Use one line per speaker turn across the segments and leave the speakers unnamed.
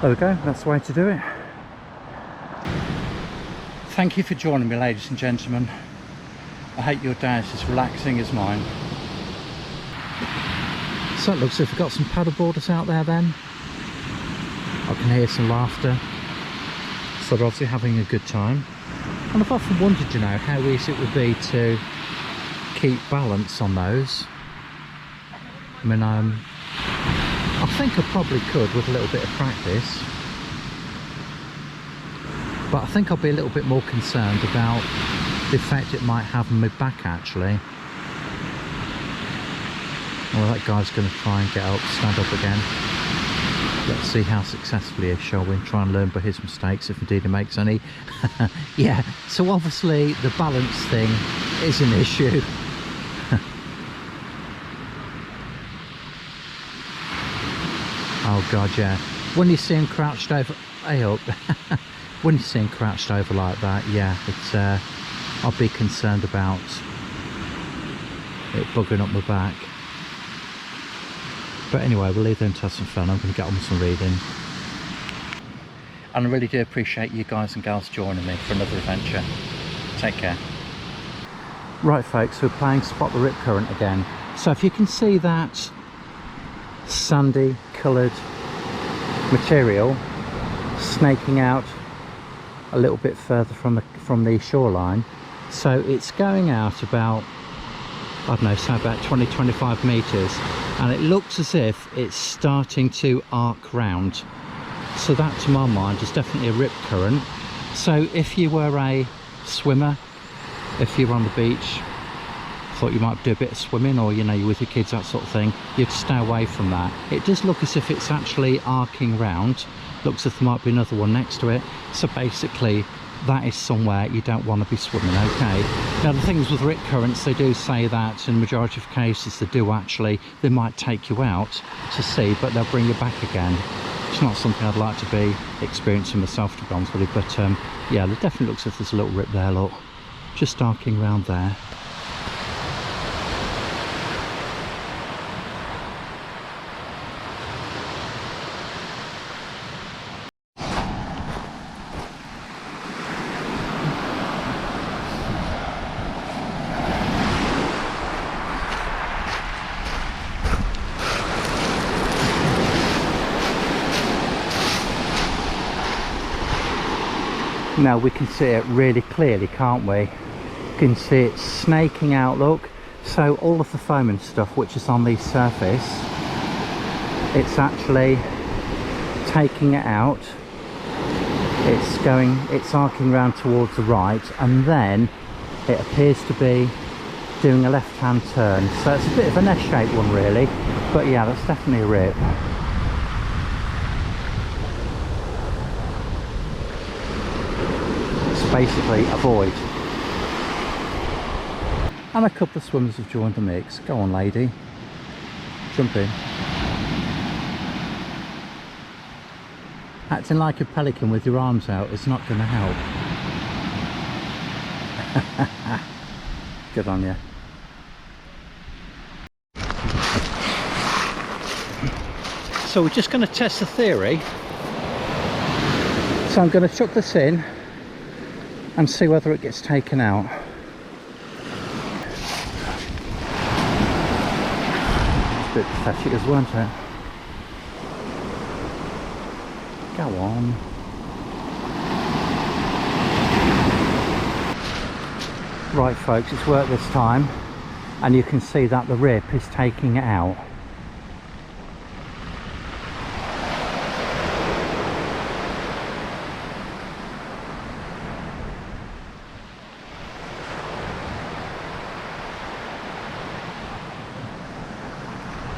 There we go, that's the way to do it. Thank you for joining me, ladies and gentlemen. I hope your day is as relaxing as mine. So it looks as if we've got some paddleboarders out there then. I can hear some laughter. So they're obviously having a good time. And I've often wondered, you know, how easy it would be to keep balance on those. I mean, I think I probably could with a little bit of practice. But I think I'll be a little bit more concerned about the effect it might have on my back, actually. Well, that guy's going to try and get up, stand up again. Let's see how successful he is, shall we? Try and learn by his mistakes, if indeed he makes any. Yeah, so obviously the balance thing is an issue. Oh God, yeah. When you see him crouched over, hey up. When you see him crouched over like that, yeah, it's I'll be concerned about it buggering up my back. But anyway, we'll leave them to have some fun. I'm going to get on with some reading. And I really do appreciate you guys and gals joining me for another adventure. Take care. Right folks, we're playing Spot the Rip Current again. So if you can see that sandy coloured material snaking out a little bit further from the shoreline, so it's going out about, I don't know, so about 20-25 metres, and it looks as if it's starting to arc round. So that, to my mind, is definitely a rip current. So if you were a swimmer, if you were on the beach, thought you might do a bit of swimming, or you know, you're with your kids, that sort of thing, you'd stay away from that. It does look as if it's actually arcing round. Looks as if there might be another one next to it. So basically that is somewhere you don't want to be swimming. Okay, now the things with rip currents, they do say that in the majority of cases they might take you out to sea, but they'll bring you back again. It's not something I'd like to be experiencing myself, to be honest with you, but yeah, it definitely looks as if there's a little rip there. Look, just arcing round there. Now we can see it really clearly, can't we? You can see it snaking out, look. So all of the foam and stuff which is on the surface, it's actually taking it out. It's arcing round towards the right, and then it appears to be doing a left-hand turn. So it's a bit of an S-shaped one really, but yeah, that's definitely a rip. Basically avoid. And a couple of swimmers have joined the mix. Go on lady, jump in. Acting like a pelican with your arms out is not going to help. Good on you. So we're just going to test the theory. So I'm going to chuck this in and see whether it gets taken out. It's a bit pathetic as well, wasn't it? Go on. Right folks, it's worked this time, and you can see that the rip is taking it out.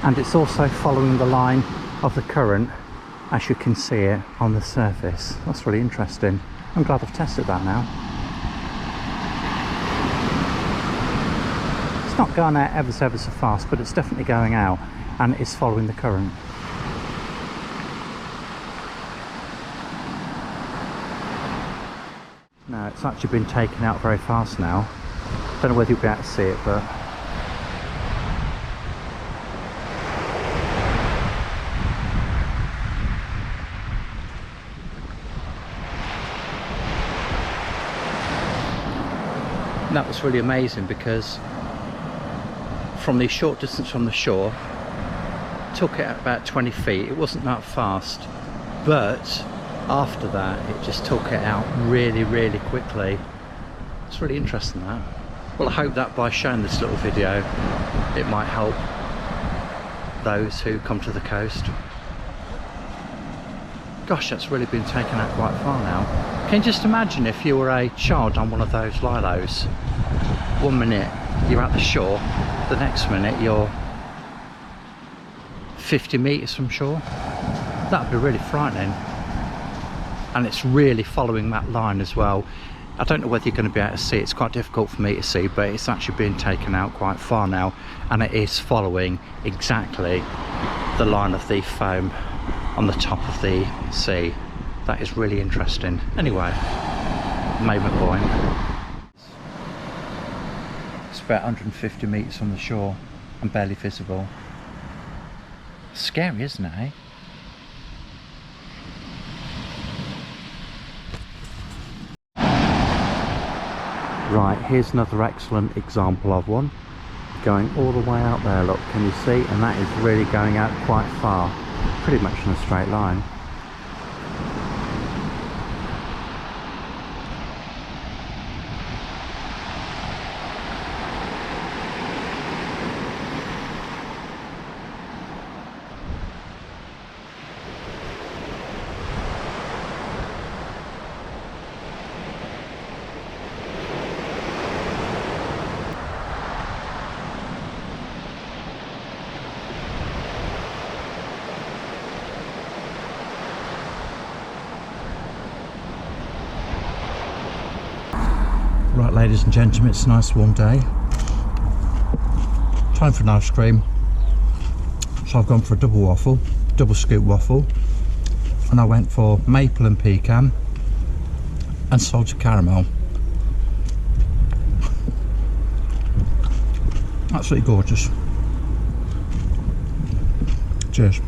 And it's also following the line of the current, as you can see it on the surface. That's really interesting. I'm glad I've tested that now. It's not going out ever so fast, but it's definitely going out, and it's following the current. No, it's actually been taken out very fast now. Don't know whether you'll be able to see it, but that was really amazing, because from the short distance from the shore, took it at about 20 feet. It wasn't that fast, but after that it just took it out really, really quickly. It's really interesting, that. Well, I hope that by showing this little video it might help those who come to the coast. Gosh, that's really been taken out quite far now. Can you just imagine if you were a child on one of those lilos? 1 minute you're at the shore, the next minute you're 50 metres from shore. That would be really frightening. And it's really following that line as well. I don't know whether you're going to be able to see, it's quite difficult for me to see, but it's actually been taken out quite far now, and it is following exactly the line of the foam on the top of the sea. That is really interesting. Anyway, made my point. It's about 150 metres from the shore and barely visible. Scary, isn't it, eh? Right, here's another excellent example of one. Going all the way out there, look, can you see? And that is really going out quite far. Pretty much in a straight line. Right, ladies and gentlemen, it's a nice warm day. Time for an ice cream. So I've gone for a double scoop waffle, and I went for maple and pecan and salted caramel. Absolutely gorgeous. Cheers.